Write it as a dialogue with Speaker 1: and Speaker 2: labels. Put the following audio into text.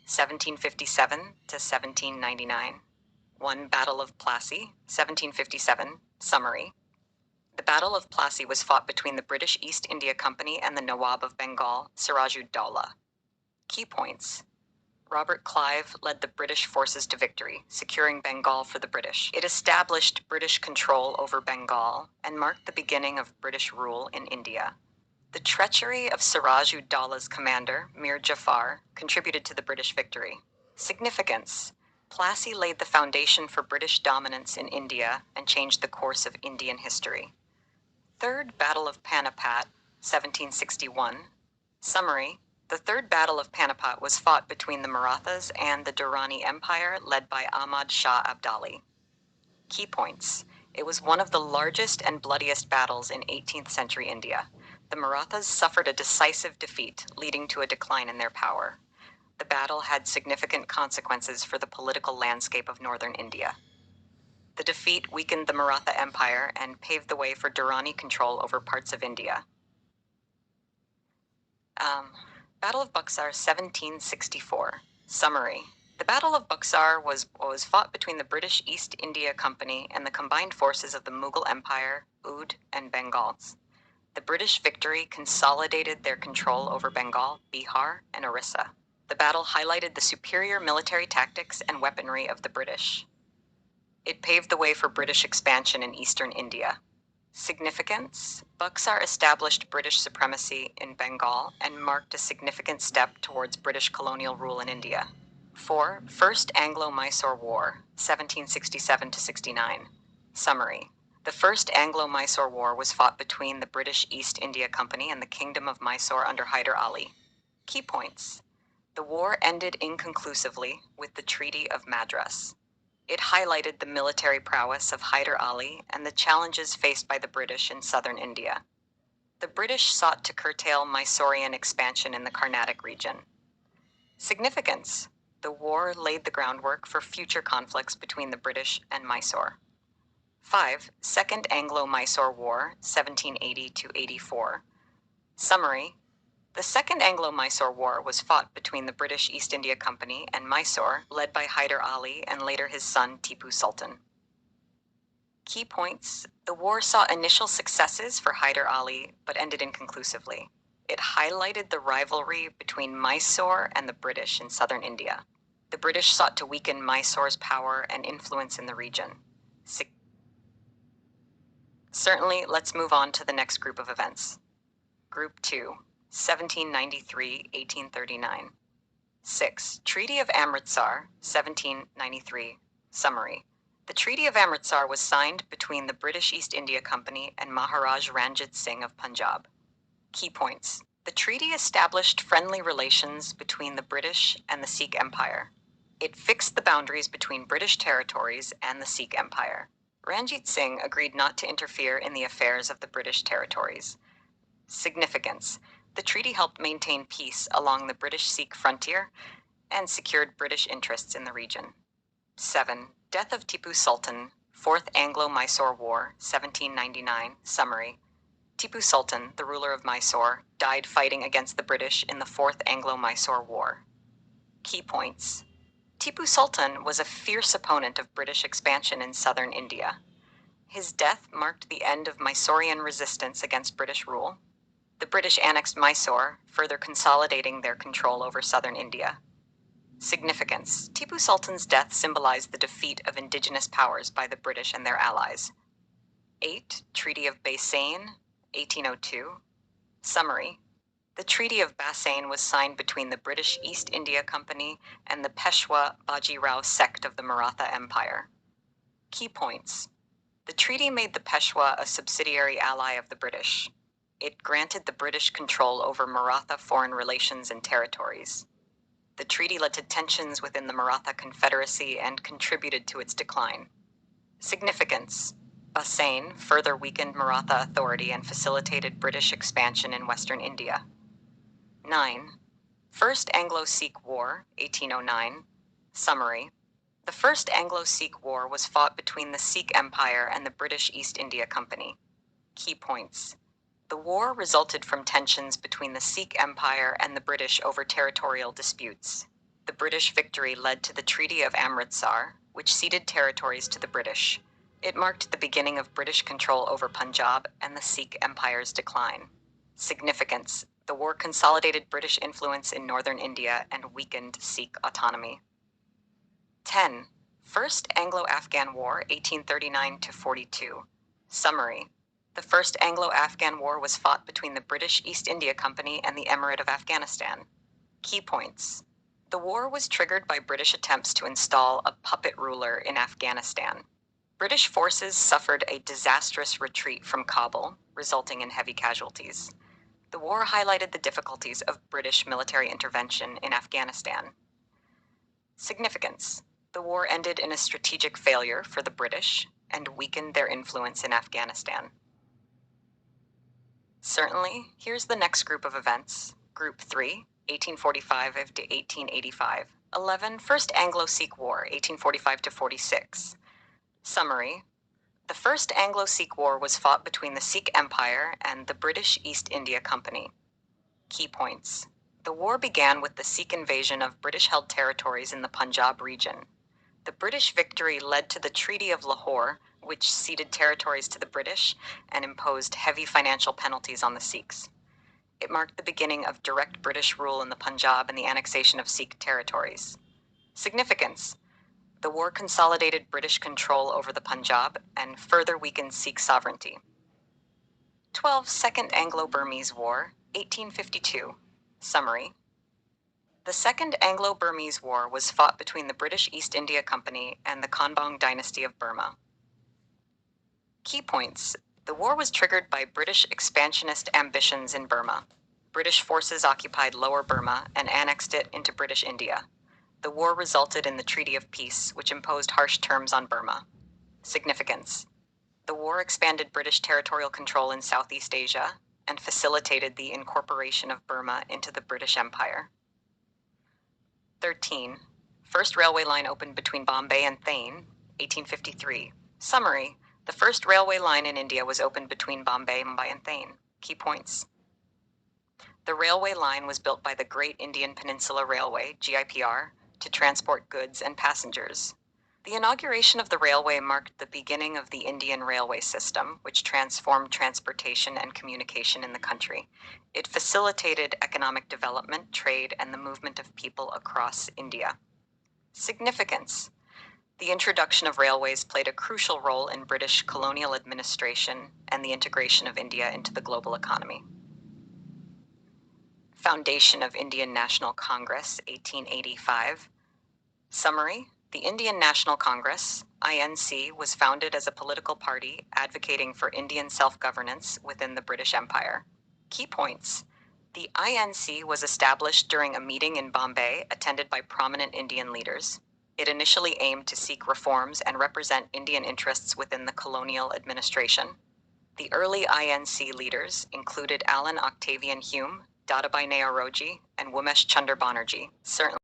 Speaker 1: 1757 to 1799. 1. Battle of Plassey, 1757. Summary. The Battle of Plassey was fought between the British East India Company and the Nawab of Bengal, Siraj-ud-Dowlah. Key points. Robert Clive led the British forces to victory, securing Bengal for the British. It established British control over Bengal and marked the beginning of British rule in India. The treachery of Siraj-ud-Dowlah's commander, Mir Jafar, contributed to the British victory. Significance. Plassey laid the foundation for British dominance in India and changed the course of Indian history. 3rd Battle of Panipat, 1761. Summary. The Third Battle of Panipat was fought between the Marathas and the Durrani Empire, led by Ahmad Shah Abdali. Key points. It was one of the largest and bloodiest battles in 18th century India. The Marathas suffered a decisive defeat, leading to a decline in their power. The battle had significant consequences for the political landscape of northern India. The defeat weakened the Maratha Empire and paved the way for Durrani control over parts of India. Battle of Buxar, 1764. Summary. The Battle of Buxar was fought between the British East India Company and the combined forces of the Mughal Empire, Oudh, and Bengals. The British victory consolidated their control over Bengal, Bihar, and Orissa. The battle highlighted the superior military tactics and weaponry of the British. It paved the way for British expansion in eastern India. Significance. Buxar established British supremacy in Bengal and marked a significant step towards British colonial rule in India. 4. First Anglo-Mysore War, 1767-69. Summary. The First Anglo-Mysore War was fought between the British East India Company and the Kingdom of Mysore under Hyder Ali. Key points. The war ended inconclusively with the Treaty of Madras. It highlighted the military prowess of Hyder Ali and the challenges faced by the British in southern India. The British sought to curtail Mysorean expansion in the Carnatic region. Significance. The war laid the groundwork for future conflicts between the British and Mysore. 5. Second Anglo-Mysore War, 1780-84. Summary. The Second Anglo-Mysore War was fought between the British East India Company and Mysore, led by Hyder Ali and later his son Tipu Sultan. Key points. The war saw initial successes for Hyder Ali, but ended inconclusively. It highlighted the rivalry between Mysore and the British in southern India. The British sought to weaken Mysore's power and influence in the region. Certainly, let's move on to the next group of events. Group 2. 1793-1839. 6. Treaty of Amritsar, 1793. Summary. The Treaty of Amritsar was signed between the British East India Company and Maharaj Ranjit Singh of Punjab. Key points. The treaty established friendly relations between the British and the Sikh Empire. It fixed the boundaries between British territories and the Sikh Empire. Ranjit Singh agreed not to interfere in the affairs of the British territories. Significance. The treaty helped maintain peace along the British-Sikh frontier and secured British interests in the region. 7. Death of Tipu Sultan, 4th Anglo-Mysore War, 1799. Summary. Tipu Sultan, the ruler of Mysore, died fighting against the British in the 4th Anglo-Mysore War. Key points. Tipu Sultan was a fierce opponent of British expansion in southern India. His death marked the end of Mysorean resistance against British rule. The British annexed Mysore, further consolidating their control over southern India. Significance. Tipu Sultan's death symbolized the defeat of indigenous powers by the British and their allies. 8. Treaty of Bassein, 1802. Summary. The Treaty of Bassein was signed between the British East India Company and the Peshwa Bajirao sect of the Maratha Empire. Key points. The treaty made the Peshwa a subsidiary ally of the British. It granted the British control over Maratha foreign relations and territories. The treaty led to tensions within the Maratha Confederacy and contributed to its decline. Significance. Bassein further weakened Maratha authority and facilitated British expansion in western India. 9. First Anglo-Sikh War, 1809. Summary. The First Anglo-Sikh War was fought between the Sikh Empire and the British East India Company. Key points. The war resulted from tensions between the Sikh Empire and the British over territorial disputes. The British victory led to the Treaty of Amritsar, which ceded territories to the British. It marked the beginning of British control over Punjab and the Sikh Empire's decline. Significance: the war consolidated British influence in northern India and weakened Sikh autonomy. 10. First Anglo-Afghan War, 1839–42. Summary: the First Anglo-Afghan War was fought between the British East India Company and the Emirate of Afghanistan. Key points: the war was triggered by British attempts to install a puppet ruler in Afghanistan. British forces suffered a disastrous retreat from Kabul, resulting in heavy casualties. The war highlighted the difficulties of British military intervention in Afghanistan. Significance: the war ended in a strategic failure for the British and weakened their influence in Afghanistan. Certainly, here's the next group of events. Group 3, 1845 to 1885. 11. First Anglo-Sikh War, 1845–46. Summary: the First Anglo-Sikh War was fought between the Sikh Empire and the British East India Company. Key points: the war began with the Sikh invasion of British-held territories in the Punjab region. The British victory led to the Treaty of Lahore, which ceded territories to the British and imposed heavy financial penalties on the Sikhs. It marked the beginning of direct British rule in the Punjab and the annexation of Sikh territories. Significance: the war consolidated British control over the Punjab and further weakened Sikh sovereignty. 12. Second Anglo-Burmese War, 1852. Summary: the Second Anglo-Burmese War was fought between the British East India Company and the Konbaung dynasty of Burma. Key points: the war was triggered by British expansionist ambitions in Burma. British forces occupied Lower Burma and annexed it into British India. The war resulted in the Treaty of Peace, which imposed harsh terms on Burma. Significance: the war expanded British territorial control in Southeast Asia and facilitated the incorporation of Burma into the British Empire. 13. First railway line opened between Bombay and Thane, 1853. Summary: the first railway line in India was opened between Bombay and Thane. Key points: the railway line was built by the Great Indian Peninsula Railway, GIPR, to transport goods and passengers. The inauguration of the railway marked the beginning of the Indian railway system, which transformed transportation and communication in the country. It facilitated economic development, trade, and the movement of people across India. Significance: the introduction of railways played a crucial role in British colonial administration and the integration of India into the global economy. Foundation of Indian National Congress, 1885. Summary: the Indian National Congress, INC, was founded as a political party advocating for Indian self-governance within the British Empire. Key points: the INC was established during a meeting in Bombay attended by prominent Indian leaders. It initially aimed to seek reforms and represent Indian interests within the colonial administration. The early INC leaders included Alan Octavian Hume, Dadabhai Naoroji, and Womesh Chunder Banerjee. Certainly